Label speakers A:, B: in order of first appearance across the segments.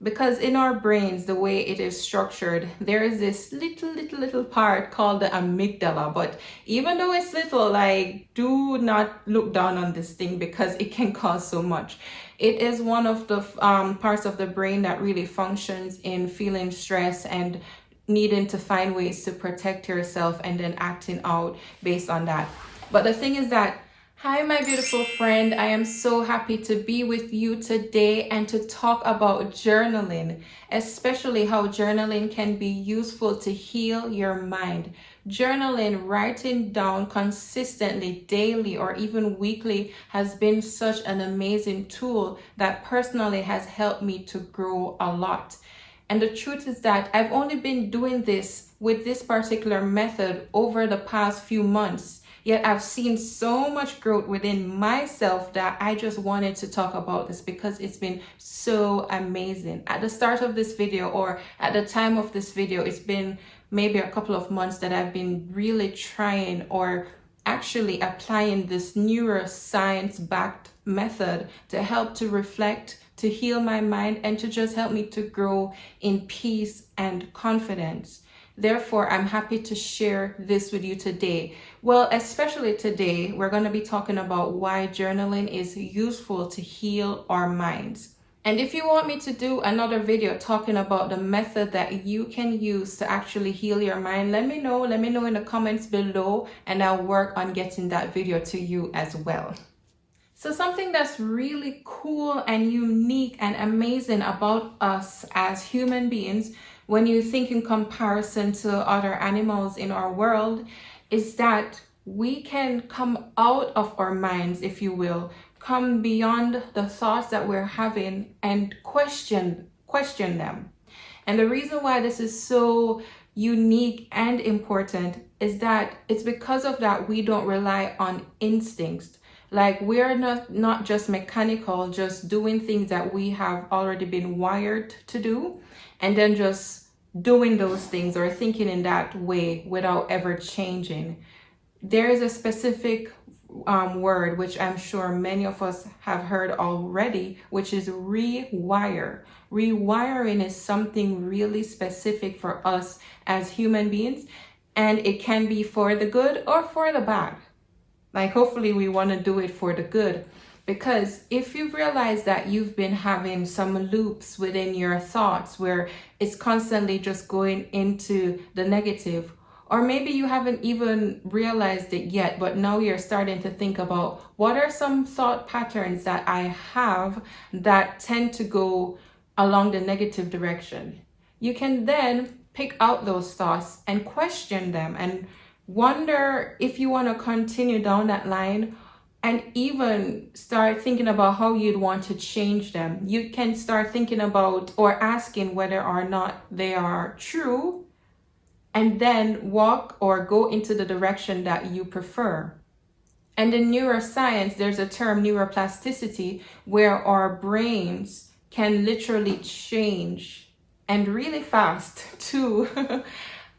A: Because in our brains, the way it is structured, there is this little part called the amygdala. But even though it's little, like, do not look down on this thing because it can cause so much. It is one of the parts of the brain that really functions in feeling stress and needing to find ways to protect yourself and then acting out based on that. But the thing is that, hi, my beautiful friend. I am so happy to be with you today and to talk about journaling, especially how journaling can be useful to heal your mind. Journaling, writing down consistently, daily, or even weekly has been such an amazing tool that personally has helped me to grow a lot. And the truth is that I've only been doing this with this particular method over the past few months. Yet I've seen so much growth within myself that I just wanted to talk about this because it's been so amazing. At the start of this video, or at the time of this video, it's been maybe a couple of months that I've been really trying or actually applying this neuroscience-backed method to help to reflect, to heal my mind, and to just help me to grow in peace and confidence. Therefore, I'm happy to share this with you today. Well, especially today, we're going to be talking about why journaling is useful to heal our minds. And if you want me to do another video talking about the method that you can use to actually heal your mind, let me know. Let me know in the comments below, and I'll work on getting that video to you as well. So something that's really cool and unique and amazing about us as human beings, when you think in comparison to other animals in our world, is that we can come out of our minds, if you will, come beyond the thoughts that we're having and question them. And the reason why this is so unique and important is that it's because of that we don't rely on instincts. Like, we're not just mechanical, just doing things that we have already been wired to do, and then just doing those things or thinking in that way without ever changing. There is a specific word, which I'm sure many of us have heard already, which is rewire. Rewiring is something really specific for us as human beings, and it can be for the good or for the bad. Like, hopefully we want to do it for the good, because if you realize that you've been having some loops within your thoughts where it's constantly just going into the negative, or maybe you haven't even realized it yet, but now you're starting to think about what are some thought patterns that I have that tend to go along the negative direction. You can then pick out those thoughts and question them and wonder if you want to continue down that line, and even start thinking about how you'd want to change them. You can start thinking about or asking whether or not they are true, and then walk or go into the direction that you prefer. And in neuroscience, there's a term, neuroplasticity, where our brains can literally change, and really fast too,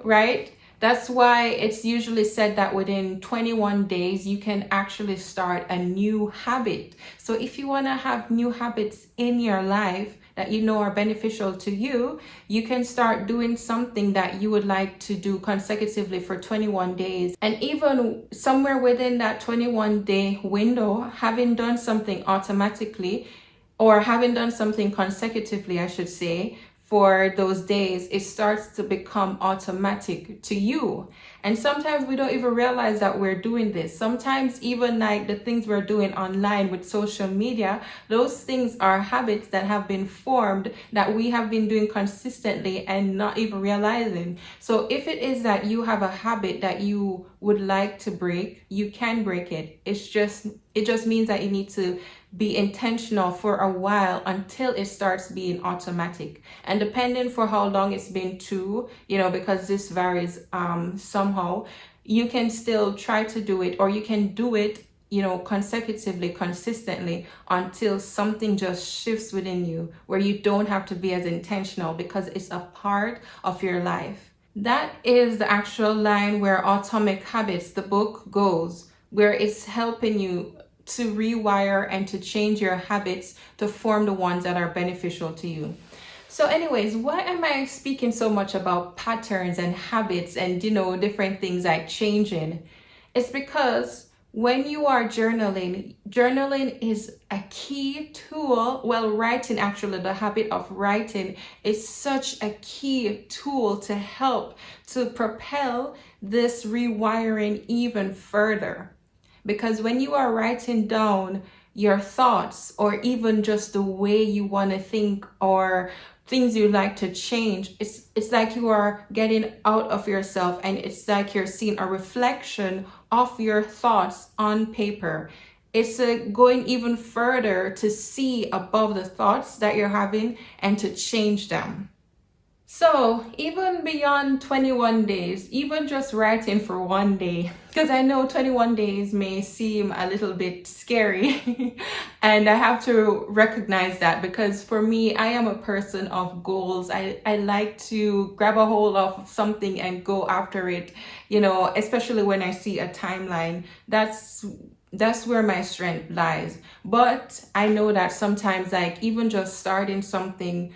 A: right? That's why it's usually said that within 21 days, you can actually start a new habit. So if you want to have new habits in your life that you know are beneficial to you, you can start doing something that you would like to do consecutively for 21 days. And even somewhere within that 21-day window, having done something automatically, or having done something consecutively, I should say, for those days, it starts to become automatic to you. And sometimes we don't even realize that we're doing this. Sometimes even like the things we're doing online with social media, those things are habits that have been formed that we have been doing consistently and not even realizing. So if it is that you have a habit that you would like to break, you can break it. It just means that you need to be intentional for a while until it starts being automatic. And depending for how long it's been too, because this varies somehow, you can still try to do it, or you can do it, consecutively, consistently, until something just shifts within you where you don't have to be as intentional because it's a part of your life. That is the actual line where Atomic Habits, the book, goes, where it's helping you to rewire and to change your habits to form the ones that are beneficial to you. So anyways, why am I speaking so much about patterns and habits and, different things like changing? It's because when you are journaling is a key tool. Well, writing, actually, the habit of writing is such a key tool to help to propel this rewiring even further. Because when you are writing down your thoughts, or even just the way you want to think, or things you'd like to change, it's like you are getting out of yourself, and it's like you're seeing a reflection of your thoughts on paper. It's going even further to see above the thoughts that you're having and to change them. So even beyond 21 days, even just writing for one day, because I know 21 days may seem a little bit scary and I have to recognize that, because for me, I am a person of goals. I like to grab a hold of something and go after it, especially when I see a timeline. That's where my strength lies. But I know that sometimes, like, even just starting something,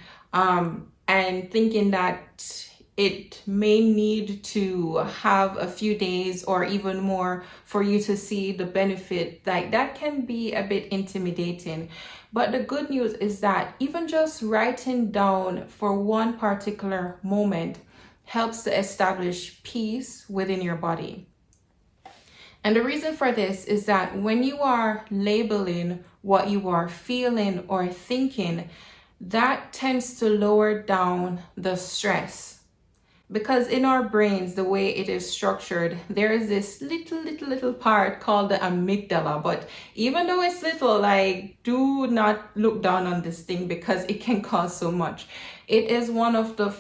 A: and thinking that it may need to have a few days or even more for you to see the benefit, like, that can be a bit intimidating. But the good news is that even just writing down for one particular moment helps to establish peace within your body. And the reason for this is that when you are labeling what you are feeling or thinking, that tends to lower down the stress. Because in our brains, the way it is structured, there is this little part called the amygdala. But even though it's little, like, do not look down on this thing, because it can cause so much. It is one of the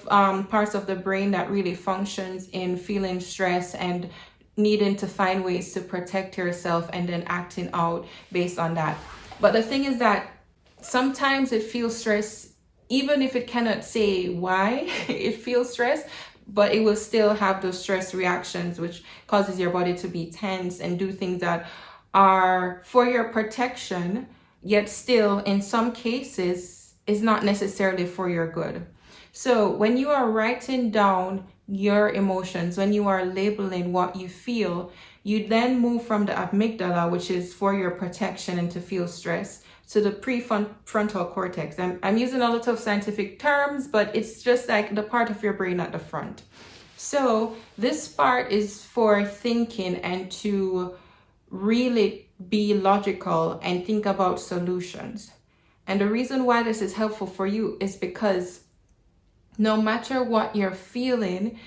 A: parts of the brain that really functions in feeling stress and needing to find ways to protect yourself and then acting out based on that. But the thing is that sometimes it feels stress, even if it cannot say why it feels stress, but it will still have those stress reactions, which causes your body to be tense and do things that are for your protection, yet still in some cases is not necessarily for your good. So when you are writing down your emotions, when you are labeling what you feel, you then move from the amygdala, which is for your protection and to feel stress, to the prefrontal cortex. I'm using a lot of scientific terms, but it's just like the part of your brain at the front. So this part is for thinking and to really be logical and think about solutions. And the reason why this is helpful for you is because no matter what you're feeling,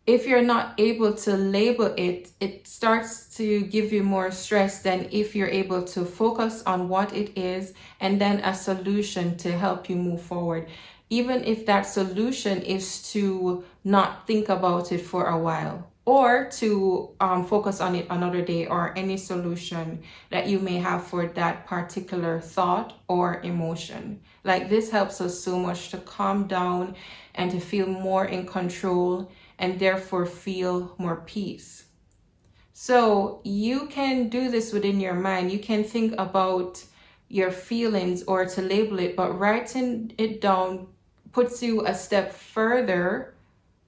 A: if you're not able to label it, it starts to give you more stress than if you're able to focus on what it is and then a solution to help you move forward. Even if that solution is to not think about it for a while, or to focus on it another day, or any solution that you may have for that particular thought or emotion. Like, this helps us so much to calm down and to feel more in control, and therefore feel more peace. So you can do this within your mind. You can think about your feelings or to label it, but writing it down puts you a step further,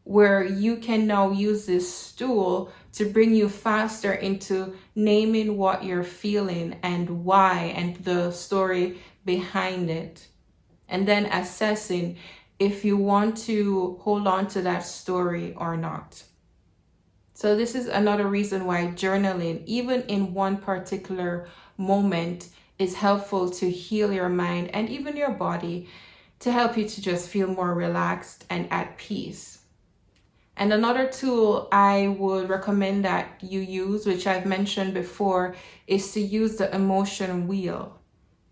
A: where you can now use this tool to bring you faster into naming what you're feeling and why, and the story behind it, and then assessing if you want to hold on to that story or not. So this is another reason why journaling, even in one particular moment, is helpful to heal your mind and even your body, to help you to just feel more relaxed and at peace. And another tool I would recommend that you use, which I've mentioned before, is to use the emotion wheel.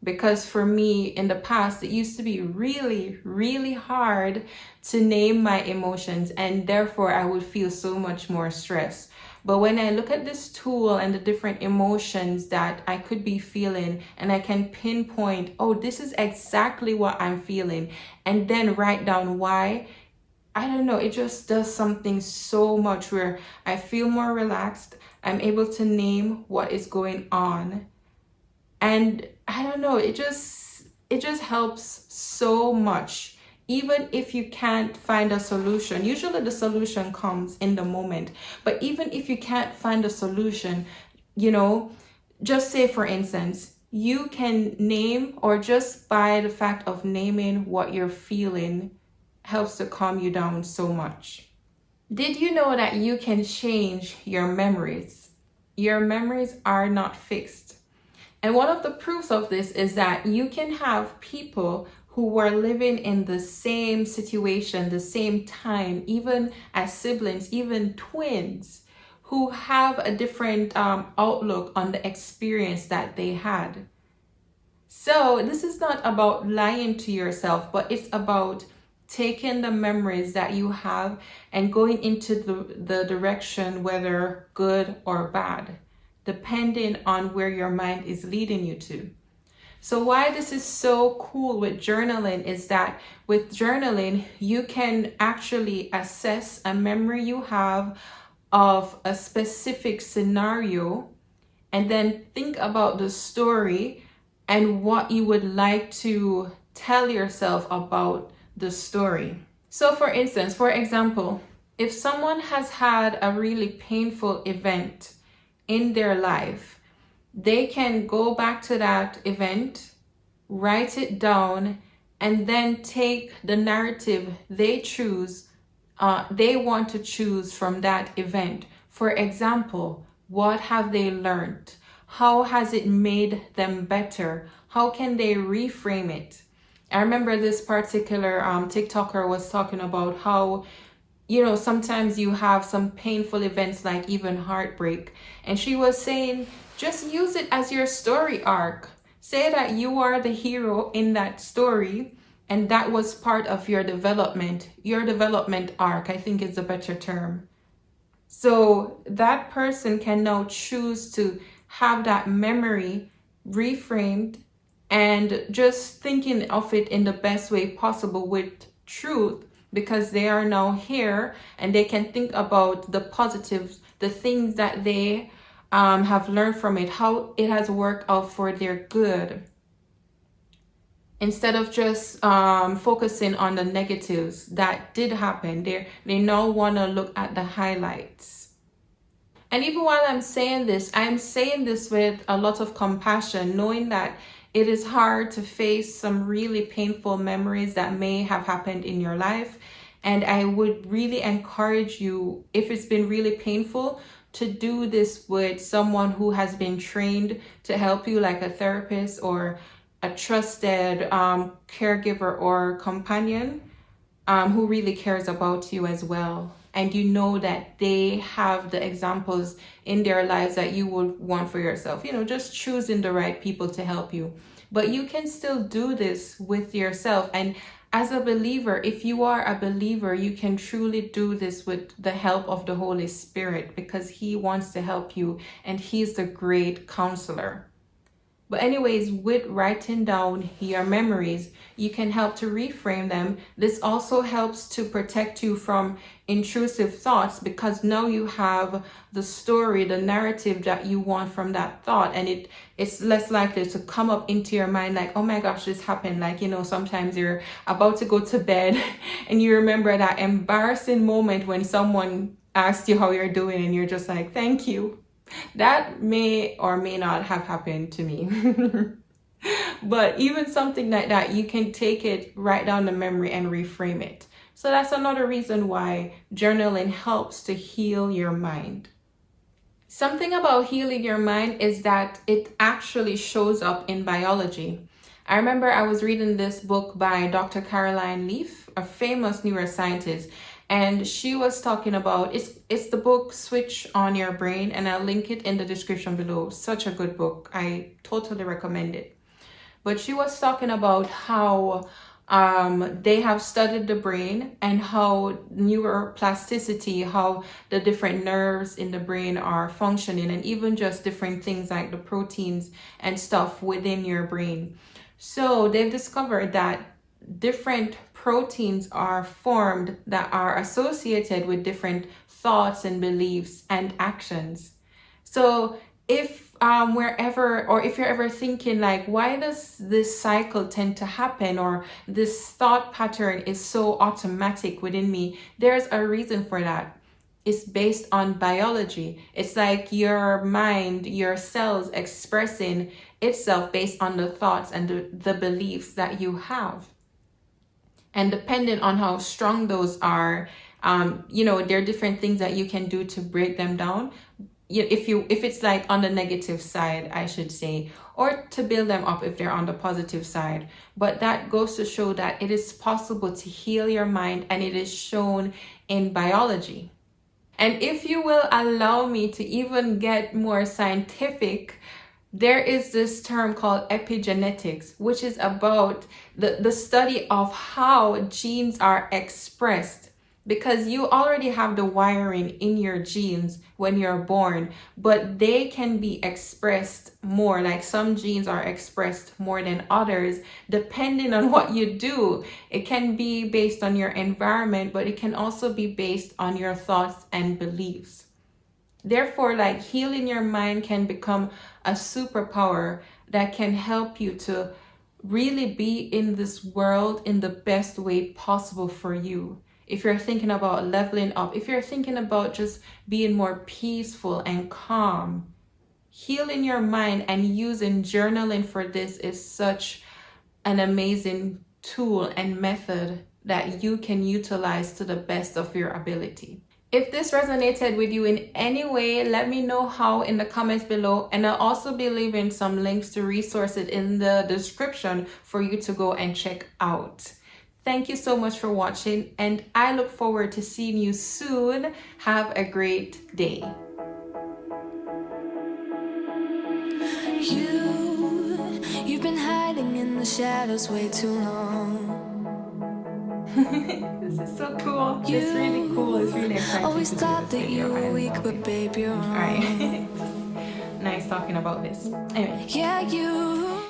A: Because for me, in the past, it used to be really hard to name my emotions, and therefore I would feel so much more stress. But when I look at this tool and the different emotions that I could be feeling, and I can pinpoint, oh, this is exactly what I'm feeling, and then write down why, I don't know, it just does something so much where I feel more relaxed. I'm able to name what is going on. And I don't know, it just helps so much even if you can't find a solution, usually the solution comes in the moment, but even if you can't find a solution, just say, for instance, you can name, or just by the fact of naming what you're feeling helps to calm you down so much. Did you know that you can change your memories? Your memories are not fixed. And one of the proofs of this is that you can have people who were living in the same situation, the same time, even as siblings, even twins, who have a different outlook on the experience that they had. So this is not about lying to yourself, but it's about taking the memories that you have and going into the direction, whether good or bad, depending on where your mind is leading you to. So why this is so cool with journaling is that with journaling, you can actually assess a memory you have of a specific scenario, and then think about the story and what you would like to tell yourself about the story. So for instance, for example, if someone has had a really painful event in their life, they can go back to that event, write it down, and then take the narrative they want to choose from that event. For example, what have they learned? How has it made them better? How can they reframe it? I remember this particular TikToker was talking about how, sometimes you have some painful events, like even heartbreak. And she was saying, just use it as your story arc. Say that you are the hero in that story, and that was part of your development arc, I think is a better term. So that person can now choose to have that memory reframed and just thinking of it in the best way possible with truth, because they are now here and they can think about the positives, the things that they have learned from it, how it has worked out for their good, instead of just focusing on the negatives that did happen. They now want to look at the highlights. And even while I'm saying this with a lot of compassion, knowing that it is hard to face some really painful memories that may have happened in your life. And I would really encourage you, if it's been really painful, to do this with someone who has been trained to help you, like a therapist or a trusted caregiver or companion who really cares about you as well. And you know that they have the examples in their lives that you would want for yourself. Just choosing the right people to help you. But you can still do this with yourself. And as a believer, if you are a believer, you can truly do this with the help of the Holy Spirit, because He wants to help you and He's the great counselor. But anyways, with writing down your memories, you can help to reframe them. This also helps to protect you from intrusive thoughts, because now you have the story, the narrative that you want from that thought, and it's less likely to come up into your mind like, oh my gosh, this happened. Like, sometimes you're about to go to bed and you remember that embarrassing moment when someone asked you how you're doing and you're just like, thank you. That may or may not have happened to me. But even something like that, you can take it, write down the memory and reframe it. So that's another reason why journaling helps to heal your mind. Something about healing your mind is that it actually shows up in biology. I remember I was reading this book by Dr. Caroline Leaf, a famous neuroscientist, and she was talking about, it's the book Switch on Your Brain, and I'll link it in the description below. Such a good book. I totally recommend it. But she was talking about how they have studied the brain and how neuroplasticity, how the different nerves in the brain are functioning, and even just different things like the proteins and stuff within your brain. So they've discovered that different proteins are formed that are associated with different thoughts and beliefs and actions. So if wherever, or if you're ever thinking like, why does this cycle tend to happen, or this thought pattern is so automatic within me, there's a reason for that. It's based on biology. It's like your mind, your cells expressing itself based on the thoughts and the beliefs that you have. And depending on how strong those are, there are different things that you can do to break them down. If it's like on the negative side, I should say, or to build them up if they're on the positive side. But that goes to show that it is possible to heal your mind, and it is shown in biology. And if you will allow me to even get more scientific, there is this term called epigenetics, which is about the study of how genes are expressed. Because you already have the wiring in your genes when you're born, but they can be expressed more. Like some genes are expressed more than others, depending on what you do. It can be based on your environment, but it can also be based on your thoughts and beliefs. Therefore, like, healing your mind can become a superpower that can help you to really be in this world in the best way possible for you. If you're thinking about leveling up, if you're thinking about just being more peaceful and calm, healing your mind and using journaling for this is such an amazing tool and method that you can utilize to the best of your ability. If this resonated with you in any way, let me know how in the comments below, and I'll also be leaving some links to resources in the description for you to go and check out. Thank you so much for watching, and I look forward to seeing you soon. Have a great day.
B: You've been hiding in the shadows way too long.
A: This is so cool. It's really cool. It's really exciting.
B: Always thought that you were weak, but babe, you're wrong.
A: Alright. Nice talking about this. Anyway.
B: Yeah, you